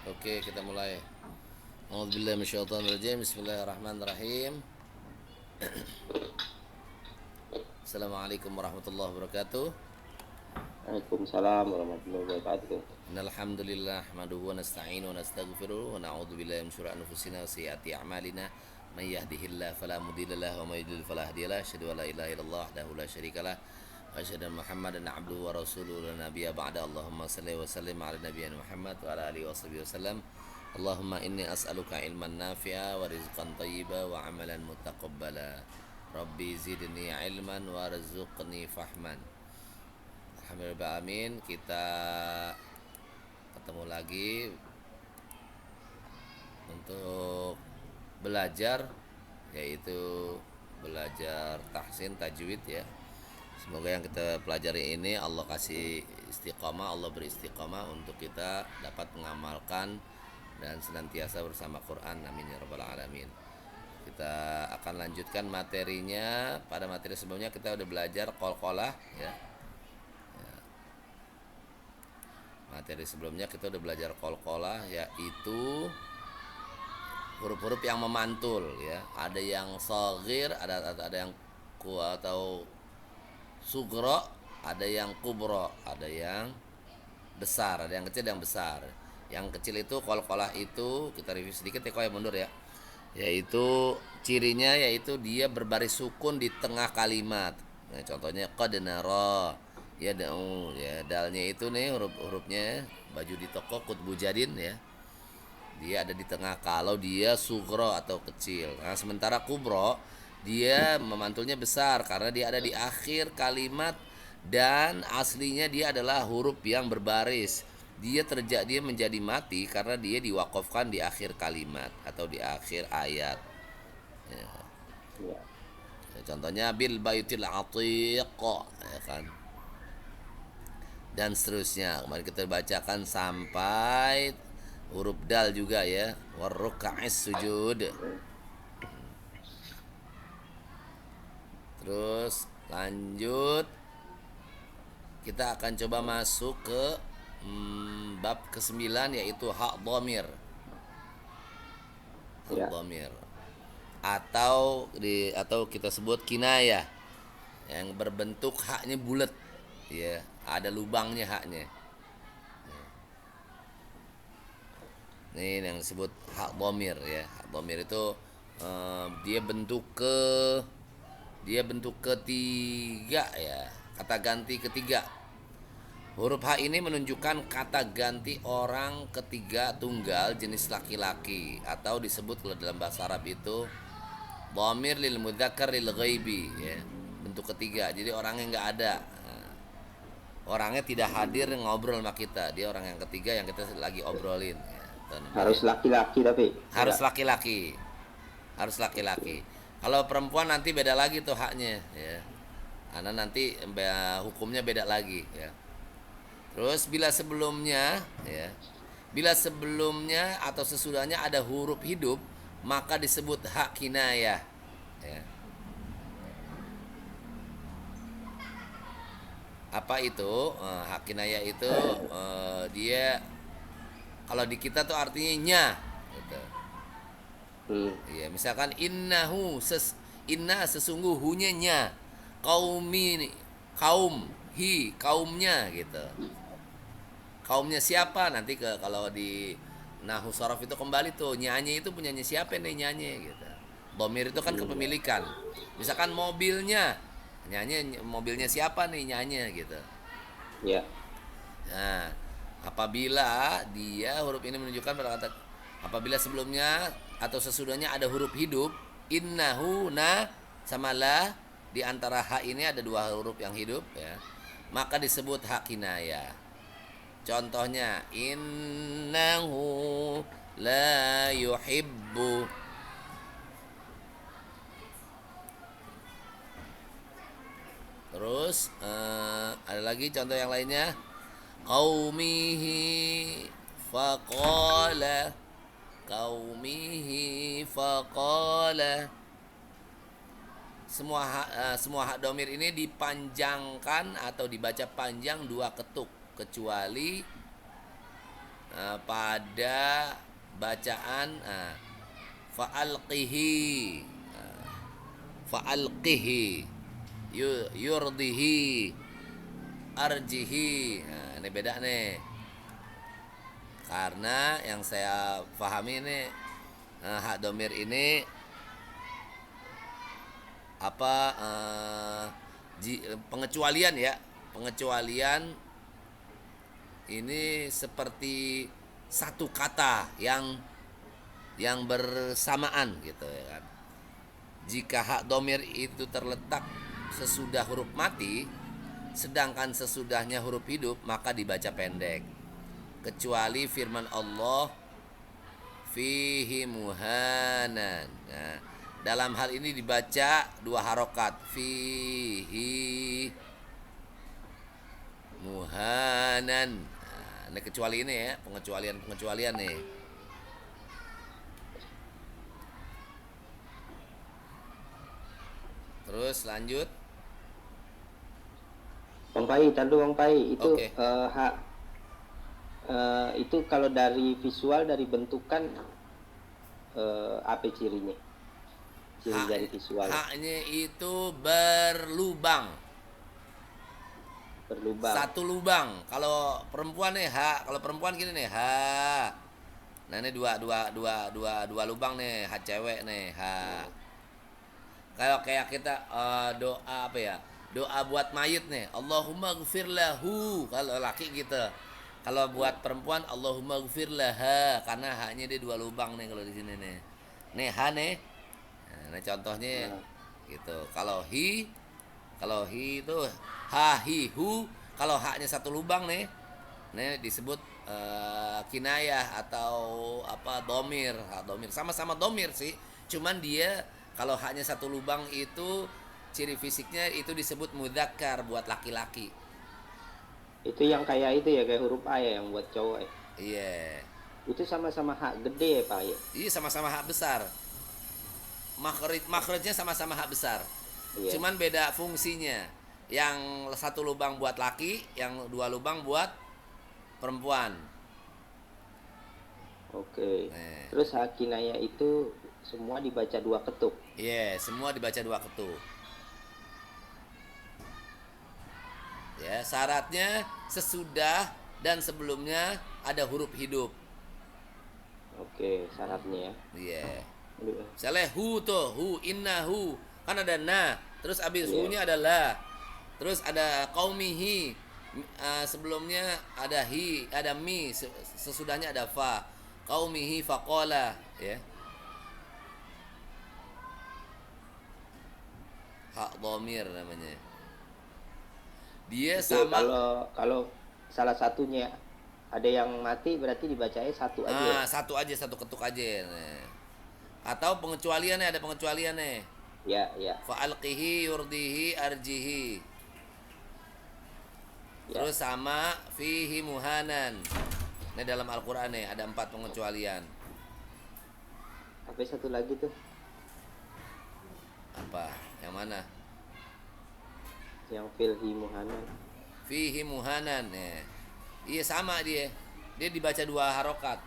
Oke, kita mulai. A'udzubillahi minasyaitonirrajim. Bismillahirrahmanirrahim. Assalamualaikum warahmatullahi wabarakatuh. Waalaikumsalam warahmatullahi wabarakatuh. Innal hamdalillah nahmaduhu wa nasta'inu wa nastaghfiruh wa na'udzubillahi min syururi anfusina wa sayyiati a'malina. May yahdihillahu fala mudilla lahu wa may yudlil fala hadiya lahu. Asyhadu an la ilaha illallah wahdahu la syarika lah. Wa asyhadu anna Muhammadan 'abduhu wa rasuluhu la nabiyya ba'da. Allahumma shalli wa sallim 'ala nabiyyina Muhammad wa ala alihi washabihi wasallam. Allahumma inni as'aluka ilman nafi'a wa rizqan thayyiba wa amalan mutaqabbala. Rabbi zidni ilman warzuqni fahman. Alhamdulillah amin. Kita ketemu lagi untuk belajar, yaitu belajar tahsin tajwid ya. Semoga yang kita pelajari ini Allah kasih istiqamah, Allah beri istiqamah untuk kita dapat mengamalkan dan senantiasa bersama Quran. Amin ya rabbal alamin. Kita akan lanjutkan materinya. Pada materi sebelumnya kita udah belajar qalqalah ya. Materi sebelumnya kita udah belajar qalqalah, yaitu huruf-huruf yang memantul ya. Ada yang shaghir, ada yang ku atau sugro, ada yang kubro, ada yang besar, ada yang kecil, ada yang besar. Yang kecil itu qalqalah itu kita review sedikit ya, kau yang mundur ya. Yaitu cirinya yaitu dia berbaris sukun di tengah kalimat. Nah, contohnya qad nara ya da'u ya, dalnya itu nih huruf-hurufnya baju di toko kutbu jadin ya, dia ada di tengah kalau dia sugro atau kecil. Nah, sementara kubro dia memantulnya besar karena dia ada di akhir kalimat dan aslinya dia adalah huruf yang berbaris. Dia menjadi mati karena dia diwakafkan di akhir kalimat atau di akhir ayat ya. Ya. Contohnya bil baitil atiq ya kan, dan seterusnya. Kemarin kita bacakan sampai huruf dal juga ya, warruka'is sujud. Terus lanjut kita akan coba masuk ke bab ke-9, yaitu hak dhamir. Hak Ya. dhamir atau kita sebut kinayah yang berbentuk haknya bulat ya, ada lubangnya haknya. Ini yang disebut hak dhamir ya. Hak dhamir itu dia bentuk ketiga ya, kata ganti ketiga. Huruf H ini menunjukkan kata ganti orang ketiga tunggal jenis laki-laki, atau disebut kalau dalam bahasa Arab itu dhamir lil mudzakkar lil ghaibi ya. Bentuk ketiga. Jadi orangnya nggak ada. Orangnya tidak hadir ngobrol sama kita. Dia orang yang ketiga yang kita lagi obrolin ya. Harus laki-laki tapi. Harus Enggak. laki-laki. Harus laki-laki. Kalau perempuan nanti beda lagi tuh haknya ya. Karena nanti hukumnya beda lagi ya. Terus bila sebelumnya atau sesudahnya ada huruf hidup, maka disebut hak kinayah ya. Apa itu? Hak kinayah itu dia kalau di kita tuh artinya nya gitu. Iya, misalkan inna sesungguhnya nya, kaumi kaum hi kaumnya gitu. Kaumnya siapa nanti kalau di nahu sorof itu kembali tuh nyanyi itu punyanya siapa nih nyanyi gitu. Domir itu kan kepemilikan. Misalkan mobilnya, nyanyi mobilnya siapa nih nyanyi gitu. Ya. Nah, apabila dia huruf ini menunjukkan pada kata, apabila sebelumnya atau sesudahnya ada huruf hidup, innahu na sama la, di antara ha ini ada dua huruf yang hidup ya, maka disebut hak kinayah. Contohnya innahu la yuhibbu. Terus ada lagi contoh yang lainnya, qaumihi faqala, qaumihi faqala. Semua hak domir ini dipanjangkan atau dibaca panjang dua ketuk, kecuali pada bacaan fa'alqihi, fa'alqihi, yurdihi, arjihi. Nah, ini beda nih. Karena yang saya pahami ini hak domir ini apa pengecualian ya, pengecualian ini seperti satu kata yang bersamaan gitu ya kan. Jika hak domir itu terletak sesudah huruf mati, sedangkan sesudahnya huruf hidup, maka dibaca pendek. Kecuali firman Allah fihi muhanan. Nah, dalam hal ini dibaca dua harokat, fihi muhanan. Nah, ini kecuali ini ya, pengecualian nih. Terus lanjut. Bang Pai, tadu Bang Pai, itu Oke. hak itu kalau dari visual, dari bentukan, apa cirinya? Ciri dari visual Haknya itu berlubang. berlubang. Satu lubang. Kalau perempuan nih hak, kalau perempuan gini nih ha. Nah ini dua lubang nih hak cewek nih ha. Kalau kayak kita doa apa ya? Doa buat mayit nih. Allahumma ghfir lahu. Kalau laki gitu. Kalau buat perempuan Allahumma ghfir laha, karena haknya dia dua lubang nih kalau di sini nih. Nih ha nih. Nah, contohnya Nah, gitu. Kalau hi itu ha hi hu, kalau haknya satu lubang nih. Nih disebut kinayah atau apa domir. Hak domir sama-sama domir sih. Cuman dia kalau haknya satu lubang itu ciri fisiknya itu disebut mudzakkar buat laki-laki. itu yang kayak itu ya, kayak huruf A ya, yang buat cowok ya. Iya. Itu sama-sama hak gede ya Pak ya. Iya sama-sama hak besar. Makhrajnya sama-sama hak besar. Iya. Cuman beda fungsinya. Yang satu lubang buat laki, yang dua lubang buat perempuan. Oke. Nah, Terus hak kinayah itu semua dibaca dua ketuk. iya, semua dibaca dua ketuk. Ya, syaratnya sesudah dan sebelumnya ada huruf hidup. Oke, syaratnya ya. Iya. Aduh, Misalnya hu tuh, hu innahu, kan ada na, terus abis Iya. hu-nya ada la. Terus ada qaumihi. Sebelumnya ada hi, ada mi, sesudahnya ada fa. Qaumihi faqala, ya. Hak dhamir namanya. Dia Itu sama kalau salah satunya ada yang mati berarti dibacanya satu aja ya. satu aja, satu ketuk aja. Nah. Atau pengecualiannya, ada pengecualiannya. Ya, ya. Fa'alqihi yurdihi arjihi. Ya. Terus sama fihi muhanan. Ini dalam Al-Quran nih ada 4 pengecualian. Apa satu lagi tuh? Apa? Yang mana? Yang filhi muhanan. Fihi muhanan. Iya sama dia. Dia dibaca dua harokat.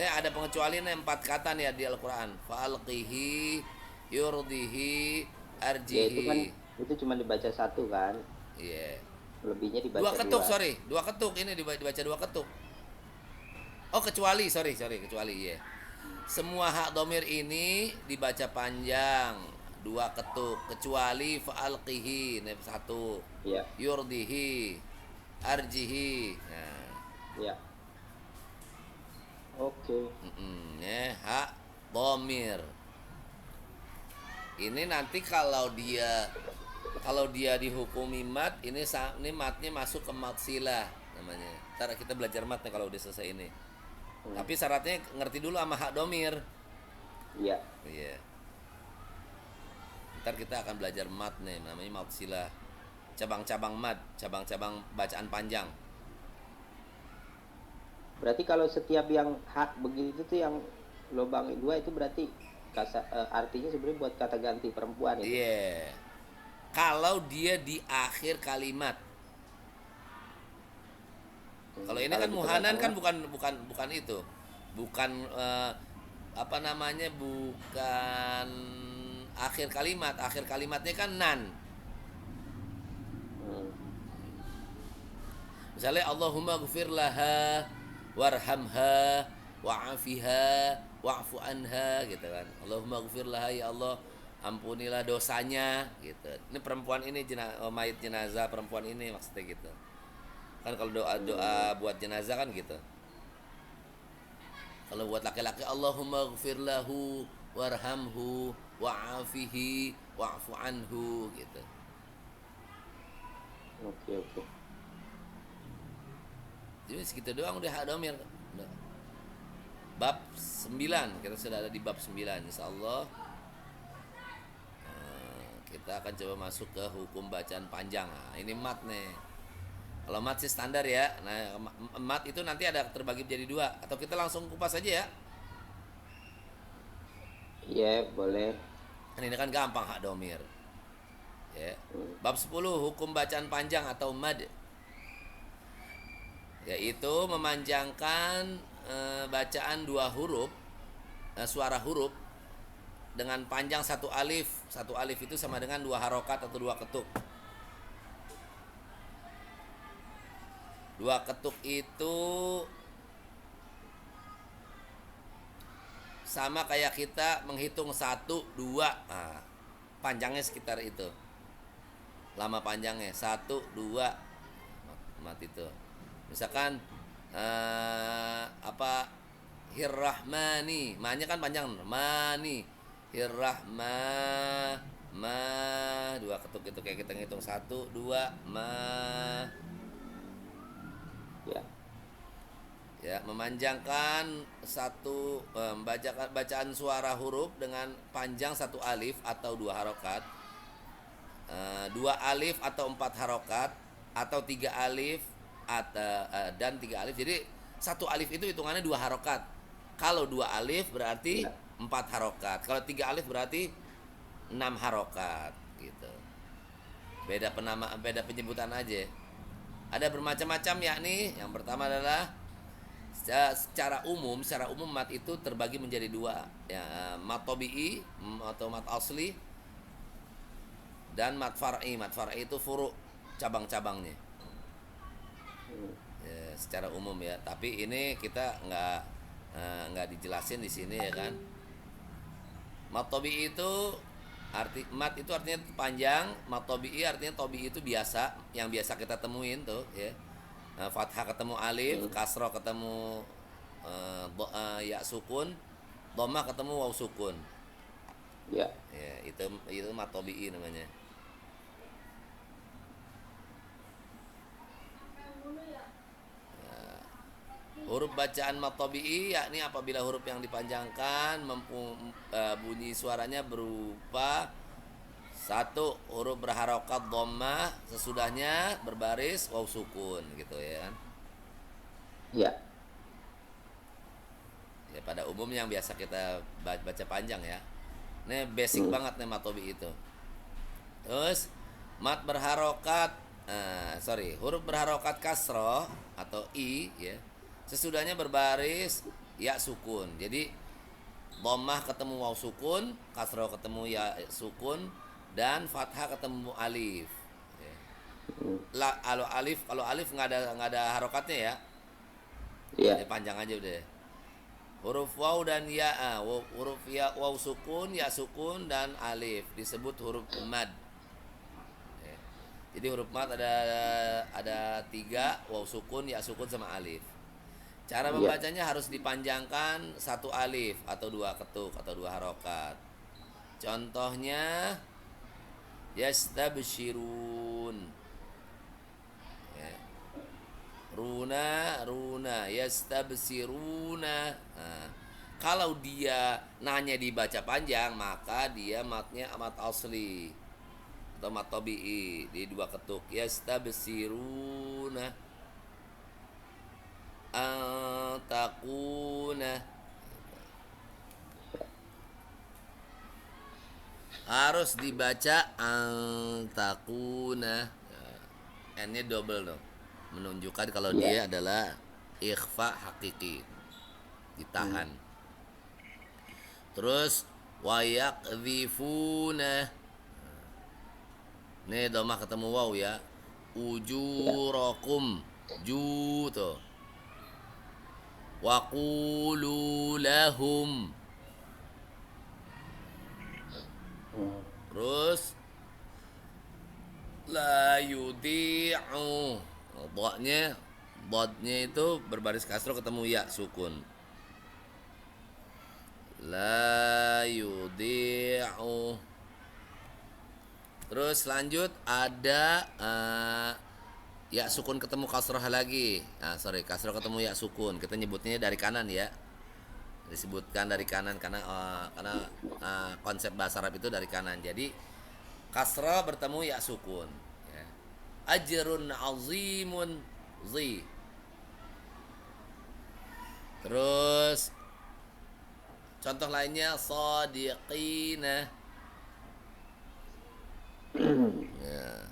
Ini ada pengecualian 4 kata nih di Al-Quran. Fa'alqihi yurdihi Ya arjihi. itu cuma dibaca satu kan. Iya. Lebihnya dibaca Dua ketuk, dua. sorry. Dua ketuk ini dibaca dua ketuk. Oh kecuali, sorry kecuali iya. Semua hak domir ini dibaca panjang dua ketuk kecuali fa'alqihi ini satu, Ya, yurdihi, arjihi. Nah, ya. Oke. ya hak domir. Ini nanti kalau dia dihukumi mat, ini matnya masuk ke mat silah namanya. Ntar kita belajar mat nih kalau udah selesai ini. Tapi syaratnya ngerti dulu sama hak domir. Iya. Iya. Ntar kita akan belajar mat nih, namanya mat silah. Cabang-cabang mat, cabang-cabang bacaan panjang. Berarti kalau setiap yang hak begitu tuh yang lubang dua itu berarti artinya sebenarnya buat kata ganti perempuan itu. Iya. Kalau dia di akhir kalimat. Kalau ini Kalau kan di muhanan kan tengah-tengah, bukan itu. Bukan apa namanya? Bukan akhir kalimat. Akhir kalimatnya kan nan. hmm, Misalnya Allahumma ghfir laha warhamha wa'afiha wa'fu anha gitu kan. Allahumma ghfir laha, ya Allah ampunilah dosanya gitu. Ini perempuan ini mayit jenazah perempuan ini maksudnya gitu. Kan kalau doa-doa buat jenazah kan gitu. Kalau buat laki-laki Allahumma ghfir lahu warhamhu wa'afihi wa'fu anhu gitu. oke oke. Jadi segitu doang udah domir. Bab 9, kita sudah ada di bab 9 insyaallah. Kita akan coba masuk ke hukum bacaan panjang. Nah, ini mat nih. Kalau mat sih standar ya. Nah, mat itu nanti ada terbagi menjadi dua. Atau kita langsung kupas aja ya. Iya, boleh. Kan ini kan gampang hak domir. Ya. Hmm, Bab 10 hukum bacaan panjang atau mad. Yaitu memanjangkan bacaan dua huruf, suara huruf dengan panjang satu alif. Satu alif itu sama dengan dua harokat atau dua ketuk. Dua ketuk itu sama kayak kita menghitung satu, dua. Nah, panjangnya sekitar itu. Lama panjangnya satu, dua. Mat itu. Misalkan apa Hirrahmani, ma-nya kan panjang. Mani, Hirrahma, ma, dua ketuk itu kayak kita ngitung satu, dua, ma. ya. Ya, memanjangkan satu bacaan suara huruf dengan panjang satu alif atau dua harokat, dua alif atau empat harokat, atau tiga alif atau dan tiga alif. Jadi satu alif itu hitungannya dua harokat. Kalau dua alif berarti Ya. empat harokat. Kalau tiga alif berarti enam harokat gitu. Beda penyebutan aja. Ada bermacam-macam, yakni yang pertama adalah secara umum mat itu terbagi menjadi dua ya, mat tabi'i atau mat asli dan mat far'i. Mat far'i itu furu', cabang-cabangnya Hmm, ya, secara umum ya, tapi ini kita nggak dijelasin di sini ya kan. Mat tabi'i itu mat itu artinya panjang, mat tabi'i artinya tabi'i itu biasa, yang biasa kita temuin tuh ya. Fathah ketemu alif, kasroh ketemu ya sukun, dhammah ketemu waw sukun. ya. Ya, itu mat tabi'i namanya. Huruf bacaan mat tabi'i yakni apabila huruf yang dipanjangkan bunyi suaranya berupa satu, huruf berharokat dhammah, sesudahnya berbaris waw sukun gitu ya kan. Ya. Ya pada umumnya yang biasa kita baca panjang ya. Ini basic banget nih mat tabi'i itu. Terus mat berharokat huruf berharokat kasroh atau i ya. Sesudahnya berbaris ya sukun. Jadi dhammah ketemu waw sukun, kasroh ketemu ya sukun, dan fathah ketemu alif. Ya. Kalau alif nggak ada harokatnya ya. Ya. Jadi panjang aja udah. Huruf waw dan ya, huruf ya waw sukun, ya sukun dan alif disebut huruf mad. Ya. Jadi huruf mad ada tiga, waw sukun, ya sukun sama alif. Cara Ya. membacanya harus dipanjangkan satu alif atau dua ketuk atau dua harokat. Contohnya yastabshirun. Ya. Runa yastabsiruna. Nah, kalau dia nanya dibaca panjang maka dia matnya mat asli atau mat tabi'i di dua ketuk. Yastabsiruna takuna, harus dibaca takuna, n-nya double dong. menunjukkan kalau Iya. dia adalah ikhfa hakiki, ditahan. Terus wayakdhifuna, nih domah ketemu waw ya, Iya. ujurakum, ju tuh, waqulu lahum. Hmm. Terus la yudi'u, dotnya itu berbaris kasroh ketemu ya sukun, la yudi'u. Terus lanjut ada ya sukun ketemu kasroh lagi. Nah, sorry, kasroh ketemu ya sukun. Kita nyebutnya dari kanan ya. Disebutkan dari kanan karena konsep bahasa Arab itu dari kanan. Jadi kasroh bertemu ya sukun. Ya. Ajrun azimun zi. Terus contoh lainnya sadiqina. Ya.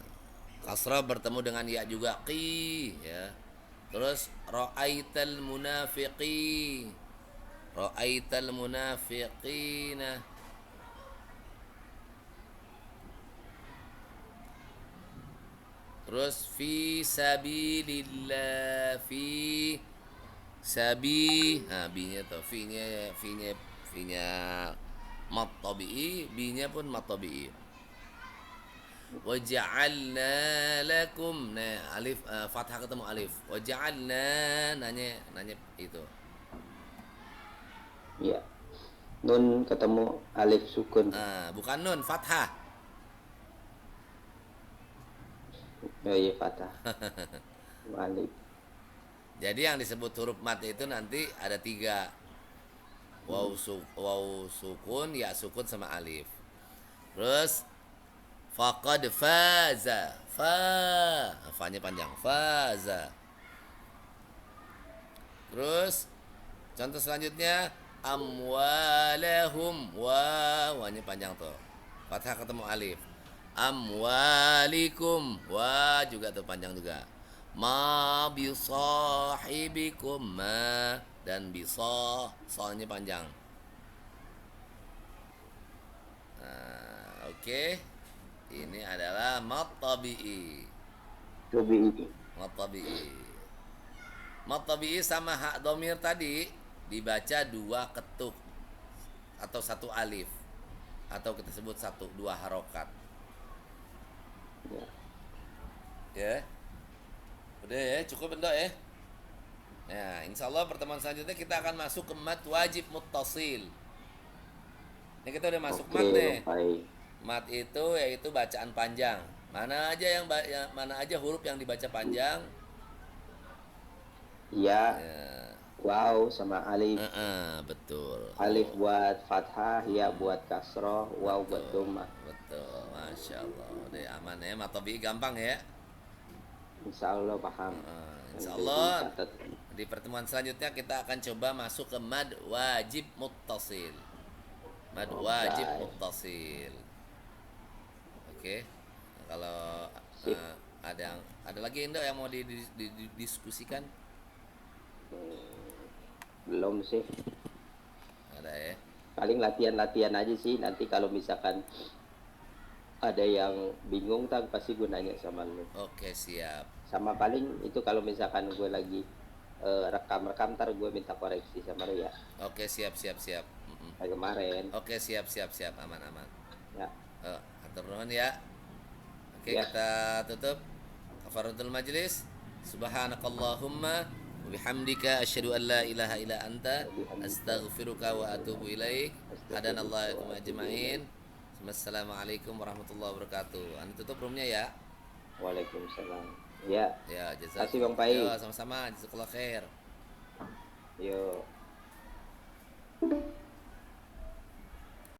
Kasrah bertemu dengan ya juga qi ya. Terus ra'aital munafiqi. Ra'aital munafiqina. Terus fi sabilillah, fi sabi, nah bi-nya tuh, fi-nya mat tabi'i, bi-nya pun mat tabi'i. Waja'alna lakum, nah alif fathah ketemu alif, waja'alna, nanya itu. Iya. Nun ketemu alif sukun. Bukan nun, fathah. Oh iya, fathah. Alif. Jadi yang disebut huruf mat itu nanti ada 3, waw sukun, ya sukun sama alif. Terus faqad faza, fa-nya panjang, faza. Terus contoh selanjutnya amwalahum, wa-nya panjang tuh, fathah ketemu alif. Amwalikum, wa juga tuh panjang juga. Ma bisahibikum, ma dan bisa, soalnya panjang. Nah, oke. Ini adalah mat tabi'i. Tabi'i. Mat tabi'i. Mat tabi'i sama hak domir tadi dibaca 2 ketuk atau 1 alif, atau kita sebut 2 harokat. Ya. Ya. Udah ya, cukup benda ya. Nah, insya Allah pertemuan selanjutnya kita akan masuk ke mat wajib muttasil. Ini kita udah masuk Oke, mat nih. Bang Pai. Mat itu yaitu bacaan panjang. Mana aja huruf yang dibaca panjang? Iya. Ya. Wow sama alif. Betul. Alif buat fathah, ya buat kasroh, wow buat Betul. dhammah. Betul. Masya Allah. Udah aman ya. Mat tabi'i gampang ya. Insya Allah paham. Insya Nanti Allah dicatat. di pertemuan selanjutnya kita akan coba masuk ke mad wajib muttasil. Mad wajib Oke. muttasil. Oke. Kalau Sip. ada lagi Indo yang mau didiskusikan? Belum sih. Ada ya. Paling latihan-latihan aja sih. Nanti kalau misalkan ada yang bingung tak pasti gue nanya sama lu. Oke, siap. Sama paling itu kalau misalkan gue lagi rekam-rekam ntar gue minta koreksi sama lu ya. Oke, siap. Kayak kemarin. Oke, siap. Aman. Ya. Atur nuhun ya. Oke, Ya. kita tutup kafaratul majlis. Subhanakallahumma wa bihamdika asyhadu an la ilaha illa anta astaghfiruka wa atubu ilaik. Hadanallahu ajma'in. Assalamualaikum warahmatullahi wabarakatuh. Anda tutup roomnya ya. Waalaikumsalam. Ya. Ya, Kasih Bang Pai. Yo, sama-sama. Jazakallah khair. Yo.